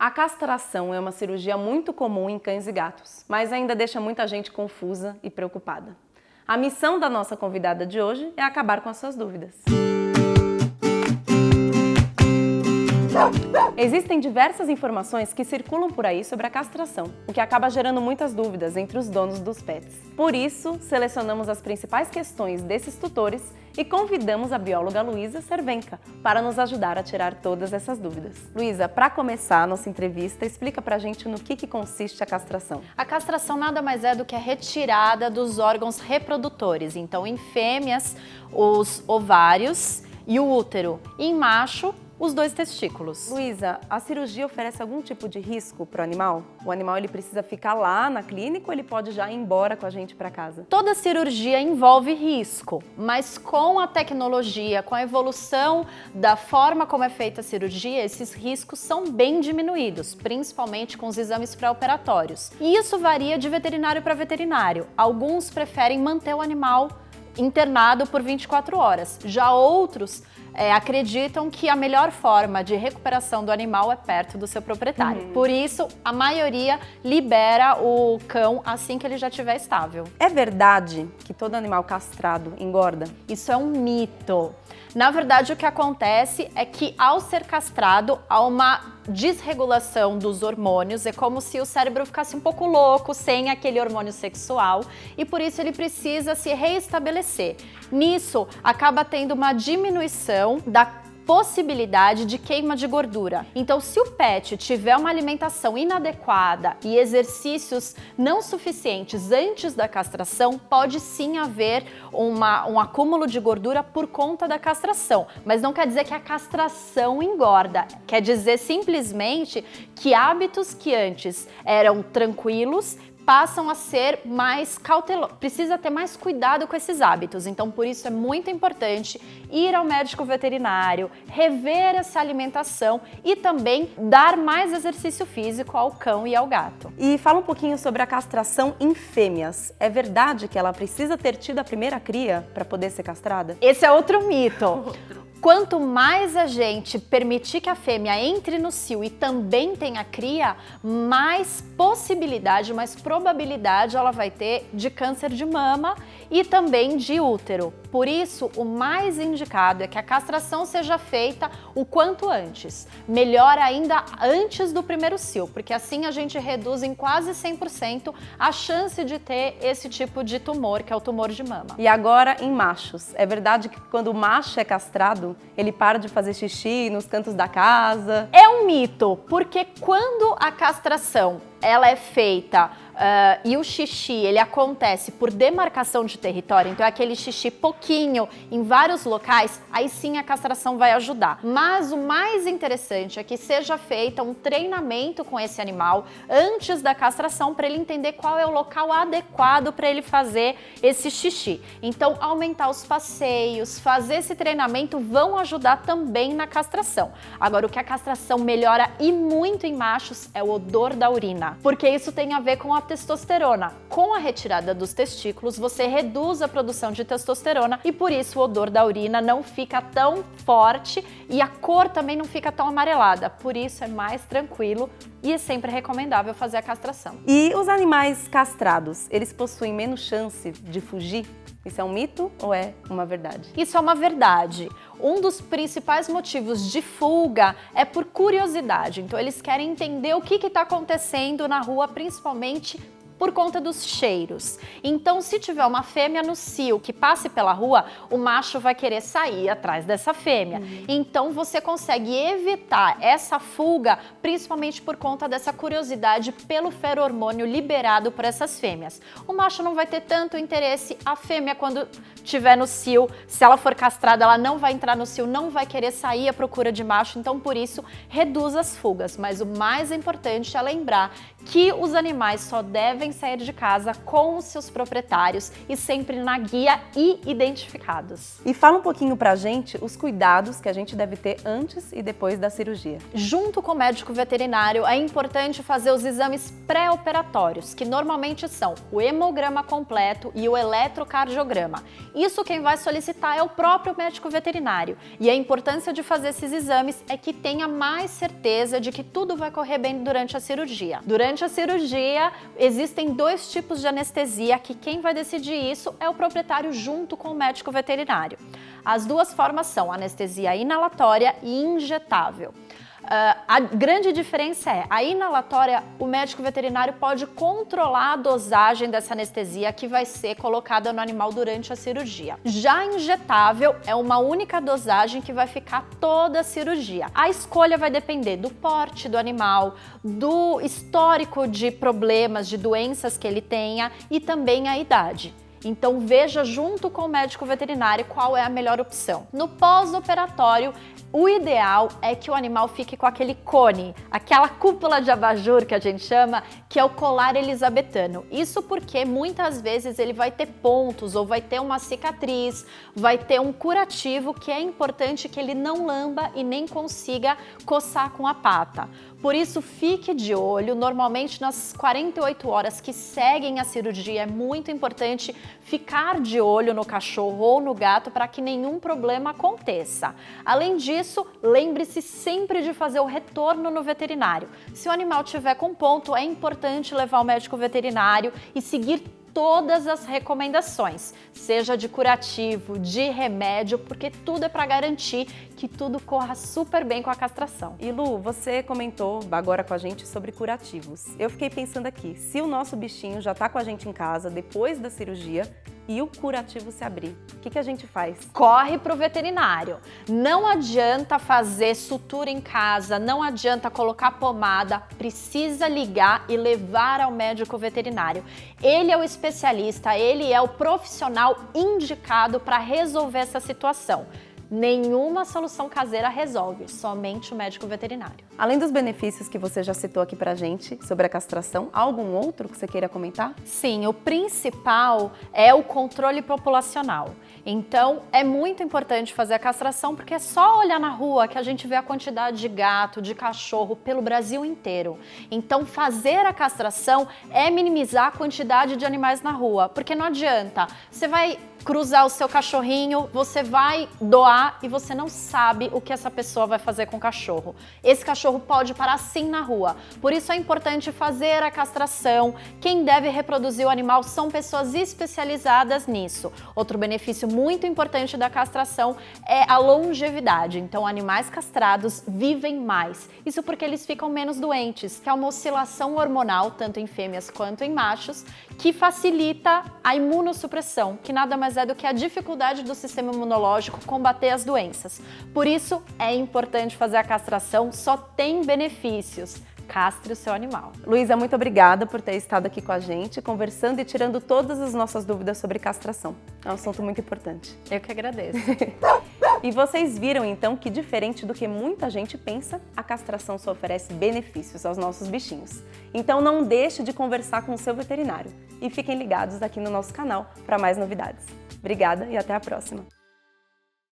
A castração é uma cirurgia muito comum em cães e gatos, mas ainda deixa muita gente confusa e preocupada. A missão da nossa convidada de hoje é acabar com as suas dúvidas. Existem diversas informações que circulam por aí sobre a castração, o que acaba gerando muitas dúvidas entre os donos dos pets. Por isso, selecionamos as principais questões desses tutores e convidamos a bióloga Luísa Cervenka para nos ajudar a tirar todas essas dúvidas. Luísa, para começar a nossa entrevista, explica pra gente no que consiste a castração. A castração nada mais é do que a retirada dos órgãos reprodutores. Então, em fêmeas, os ovários e o útero. E em macho, os 2 testículos. Luísa, a cirurgia oferece algum tipo de risco para o animal? O animal ele precisa ficar lá na clínica ou ele pode já ir embora com a gente para casa? Toda cirurgia envolve risco, mas com a tecnologia, com a evolução da forma como é feita a cirurgia, esses riscos são bem diminuídos, principalmente com os exames pré-operatórios. E isso varia de veterinário para veterinário. Alguns preferem manter o animal internado por 24 horas. Já outros acreditam que a melhor forma de recuperação do animal é perto do seu proprietário. Por isso, a maioria libera o cão assim que ele já estiver estável. É verdade que todo animal castrado engorda? Isso é um mito. Na verdade, o que acontece é que ao ser castrado, há uma desregulação dos hormônios, é como se o cérebro ficasse um pouco louco, sem aquele hormônio sexual, e por isso ele precisa se reestabelecer. Nisso, acaba tendo uma diminuição da possibilidade de queima de gordura. Então, se o pet tiver uma alimentação inadequada e exercícios não suficientes antes da castração, pode sim haver um acúmulo de gordura por conta da castração. Mas não quer dizer que a castração engorda. Quer dizer simplesmente que hábitos que antes eram tranquilos passam a ser mais cautelosos. Precisa ter mais cuidado com esses hábitos. Então, por isso é muito importante ir ao médico veterinário, rever essa alimentação e também dar mais exercício físico ao cão e ao gato. E fala um pouquinho sobre a castração em fêmeas. É verdade que ela precisa ter tido a primeira cria para poder ser castrada? Esse é outro mito. Quanto mais a gente permitir que a fêmea entre no cio e também tenha cria, mais possibilidade, mais probabilidade ela vai ter de câncer de mama e também de útero. Por isso, o mais indicado é que a castração seja feita o quanto antes. Melhor ainda antes do primeiro cio, porque assim a gente reduz em quase 100% a chance de ter esse tipo de tumor, que é o tumor de mama. E agora em machos. É verdade que quando o macho é castrado, ele para de fazer xixi nos cantos da casa? É um mito, porque quando a castração ela é feita e o xixi ele acontece por demarcação de território, então é aquele xixi pouquinho em vários locais, aí sim a castração vai ajudar. Mas o mais interessante é que seja feita um treinamento com esse animal antes da castração para ele entender qual é o local adequado para ele fazer esse xixi. Então aumentar os passeios, fazer esse treinamento vão ajudar também na castração. Agora o que a castração melhora e muito em machos é o odor da urina, porque isso tem a ver com a testosterona. Com a retirada dos testículos, você reduz a produção de testosterona e por isso o odor da urina não fica tão forte e a cor também não fica tão amarelada. Por isso é mais tranquilo e é sempre recomendável fazer a castração. E os animais castrados, eles possuem menos chance de fugir? Isso é um mito ou é uma verdade? Isso é uma verdade. Um dos principais motivos de fuga é por curiosidade. Então eles querem entender o que está acontecendo na rua, principalmente por conta dos cheiros. Então, se tiver uma fêmea no cio que passe pela rua, o macho vai querer sair atrás dessa fêmea. Então, você consegue evitar essa fuga, principalmente por conta dessa curiosidade pelo feromônio liberado por essas fêmeas. O macho não vai ter tanto interesse, a fêmea, quando estiver no cio, se ela for castrada, ela não vai entrar no cio, não vai querer sair à procura de macho, então, por isso, reduz as fugas. Mas o mais importante é lembrar que os animais só devem sair de casa com os seus proprietários e sempre na guia e identificados. E fala um pouquinho pra gente os cuidados que a gente deve ter antes e depois da cirurgia. Junto com o médico veterinário, é importante fazer os exames pré-operatórios, que normalmente são o hemograma completo e o eletrocardiograma. Isso quem vai solicitar é o próprio médico veterinário. E a importância de fazer esses exames é que tenha mais certeza de que tudo vai correr bem durante a cirurgia. Durante a cirurgia, existem 2 tipos de anestesia que quem vai decidir isso é o proprietário junto com o médico veterinário. As 2 formas são anestesia inalatória e injetável. A grande diferença é, a inalatória, o médico veterinário pode controlar a dosagem dessa anestesia que vai ser colocada no animal durante a cirurgia. Já a injetável é uma única dosagem que vai ficar toda a cirurgia. A escolha vai depender do porte do animal, do histórico de problemas, de doenças que ele tenha e também a idade. Então veja junto com o médico veterinário qual é a melhor opção. No pós-operatório, o ideal é que o animal fique com aquele cone, aquela cúpula de abajur que a gente chama, que é o colar elisabetano. Isso porque muitas vezes ele vai ter pontos ou vai ter uma cicatriz, vai ter um curativo que é importante que ele não lamba e nem consiga coçar com a pata. Por isso, fique de olho, normalmente nas 48 horas que seguem a cirurgia é muito importante ficar de olho no cachorro ou no gato para que nenhum problema aconteça. Além disso, lembre-se sempre de fazer o retorno no veterinário. Se o animal tiver com ponto, é importante levar ao médico veterinário e seguir todas as recomendações, seja de curativo, de remédio, porque tudo é para garantir que tudo corra super bem com a castração. E Lu, você comentou agora com a gente sobre curativos. Eu fiquei pensando aqui, se o nosso bichinho já tá com a gente em casa depois da cirurgia e o curativo se abrir, o que a gente faz? Corre pro veterinário. Não adianta fazer sutura em casa, não adianta colocar pomada, precisa ligar e levar ao médico veterinário. Ele é o especialista, ele é o profissional indicado para resolver essa situação. Nenhuma solução caseira resolve, somente o médico veterinário. Além dos benefícios que você já citou aqui pra gente sobre a castração, há algum outro que você queira comentar? Sim, o principal é o controle populacional. Então, é muito importante fazer a castração porque é só olhar na rua que a gente vê a quantidade de gato, de cachorro pelo Brasil inteiro. Então, fazer a castração é minimizar a quantidade de animais na rua, porque não adianta, você vai cruzar o seu cachorrinho, você vai doar e você não sabe o que essa pessoa vai fazer com o cachorro. Esse cachorro pode parar sim na rua. Por isso é importante fazer a castração. Quem deve reproduzir o animal são pessoas especializadas nisso. Outro benefício muito importante da castração é a longevidade. Então, animais castrados vivem mais. Isso porque eles ficam menos doentes, que é uma oscilação hormonal, tanto em fêmeas quanto em machos, que facilita a imunossupressão, que nada mais é do que a dificuldade do sistema imunológico combater as doenças. Por isso, é importante fazer a castração, só tem benefícios. Castre o seu animal. Luísa, muito obrigada por ter estado aqui com a gente, conversando e tirando todas as nossas dúvidas sobre castração. É um assunto muito importante. Eu que agradeço. E vocês viram então que, diferente do que muita gente pensa, a castração só oferece benefícios aos nossos bichinhos. Então não deixe de conversar com o seu veterinário. E fiquem ligados aqui no nosso canal para mais novidades. Obrigada e até a próxima!